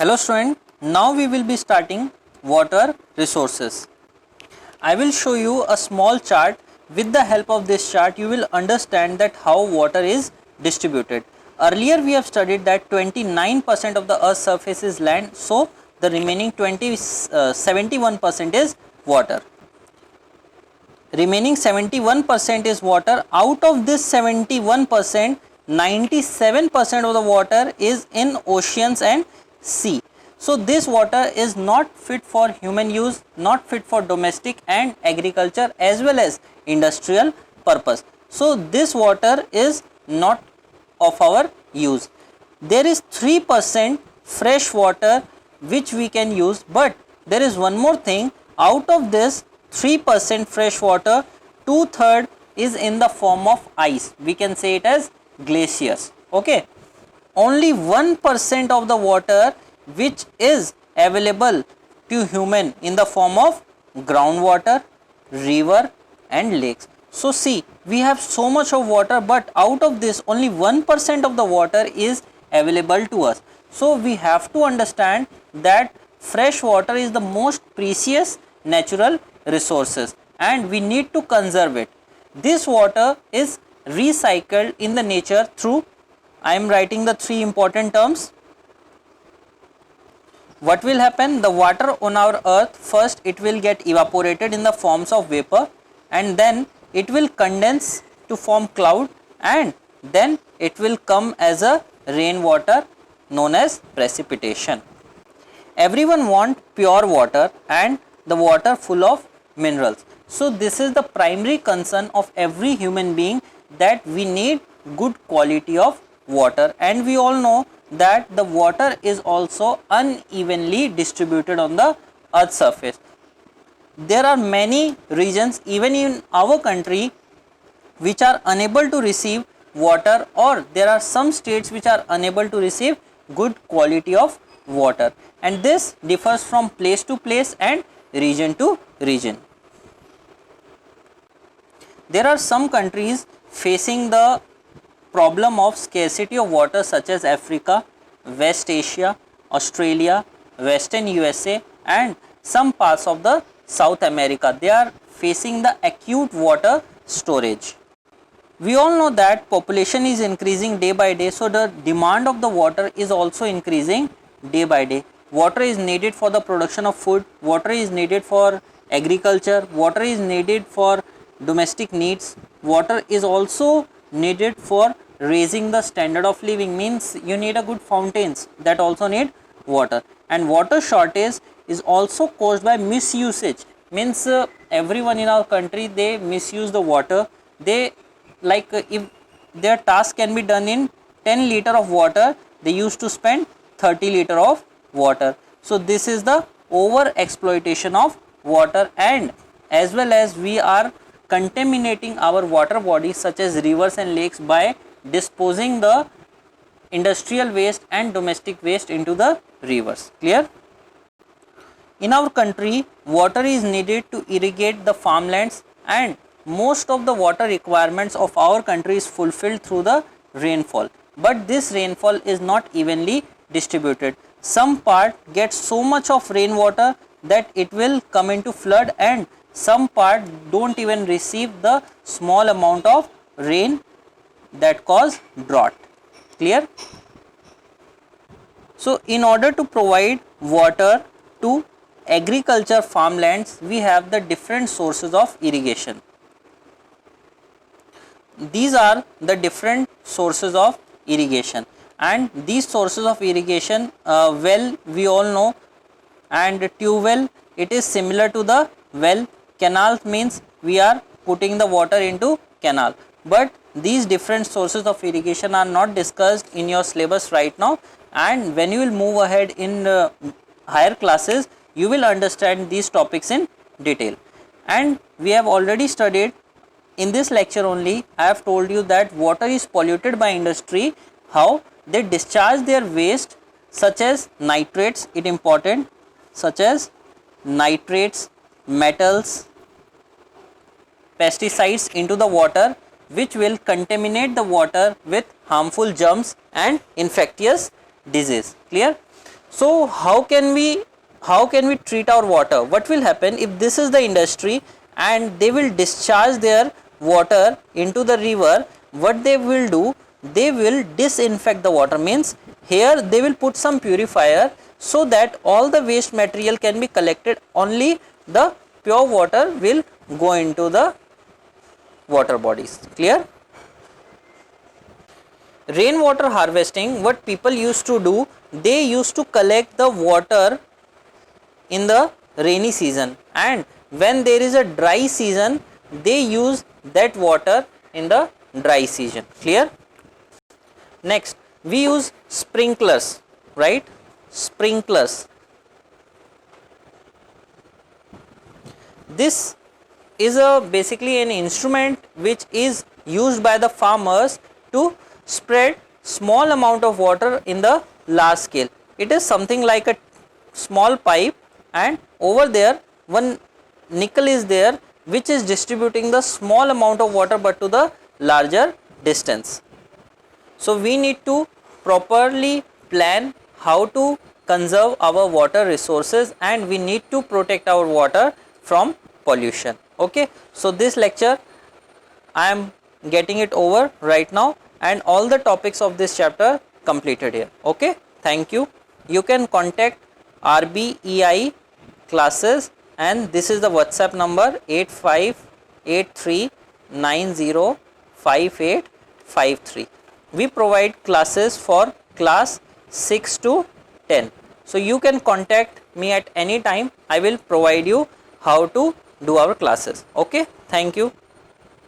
Hello student, now we will be starting water resources. I will show you a small chart. With the help of this chart you will understand that how water is distributed. Earlier we have studied that 29% of the earth's surface is land, so the remaining 71% is water. Remaining 71% is water. Out of this 71%, 97% of the water is in oceans and sea. So this water is not fit for human use, not fit for domestic and agriculture as well as industrial purpose. So this water is not of our use. There is 3% fresh water which we can use, but there is one more thing. Out of this 3% fresh water, 2/3 is in the form of ice. We can say it as glaciers. Okay. Only 1% of the water which is available to human in the form of groundwater, river and lakes. So see, we have so much of water, but out of this only 1% of the water is available to us. So we have to understand that fresh water is the most precious natural resources and we need to conserve it. This water is recycled in the nature through, I am writing the three important terms. What will happen? The water on our earth, first it will get evaporated in the forms of vapor and then it will condense to form cloud and then it will come as a rainwater known as precipitation. Everyone wants pure water and the water full of minerals. So this is the primary concern of every human being, that we need good quality of water, and we all know that the water is also unevenly distributed on the earth's surface. There are many regions even in our country which are unable to receive water, or there are some states which are unable to receive good quality of water, and this differs from place to place and region to region. There are some countries facing the problem of scarcity of water such as Africa, West Asia, Australia, Western USA and some parts of the South America. They are facing the acute water storage. We all know that population is increasing day by day, so the demand of the water is also increasing day by day. Water is needed for the production of food, water is needed for agriculture, water is needed for domestic needs, water is also needed for raising the standard of living, means you need a good fountains that also need water, and water shortage is also caused by misusage, means everyone in our country they misuse the water. They if their task can be done in 10 liter of water, they used to spend 30 liter of water. So this is the over exploitation of water, and as well as we are contaminating our water bodies such as rivers and lakes by disposing the industrial waste and domestic waste into the rivers. Clear? In our country, water is needed to irrigate the farmlands, and most of the water requirements of our country is fulfilled through the rainfall, but this rainfall is not evenly distributed. Some part gets so much of rainwater that it will come into flood, and some part don't even receive the small amount of rain that cause drought. Clear? So in order to provide water to agriculture farmlands, we have the different sources of irrigation. These are the different sources of irrigation, and these sources of irrigation, well we all know, and tube well, it is similar to the well. Canal means we are putting the water into canal, but these different sources of irrigation are not discussed in your syllabus right now, and when you will move ahead in higher classes you will understand these topics in detail. And we have already studied in this lecture only. I have told you that water is polluted by industry, how they discharge their waste such as nitrates, it important, such as nitrates, metals, pesticides into the water, which will contaminate the water with harmful germs and infectious disease. Clear? So how can we treat our water? What will happen if this is the industry and they will discharge their water into the river? What they will do, they will disinfect the water, means here they will put some purifier so that all the waste material can be collected, only the pure water will go into the water bodies. Clear? Rainwater harvesting, what people used to do, they used to collect the water in the rainy season, and when there is a dry season they use that water in the dry season. Clear? Next, we use sprinklers, right? Sprinklers. This is basically an instrument which is used by the farmers to spread small amount of water in the large scale. It is something like a small pipe, and over there one nickel is there which is distributing the small amount of water but to the larger distance. So we need to properly plan how to conserve our water resources, and we need to protect our water from pollution. Okay, so this lecture I am getting it over right now, and all the topics of this chapter completed here. Okay, thank you. You can contact RBEI classes, and this is the WhatsApp number 8583905853. We provide classes for class 6 to 10. So you can contact me at any time. I will provide you how to do our classes. Okay, thank you.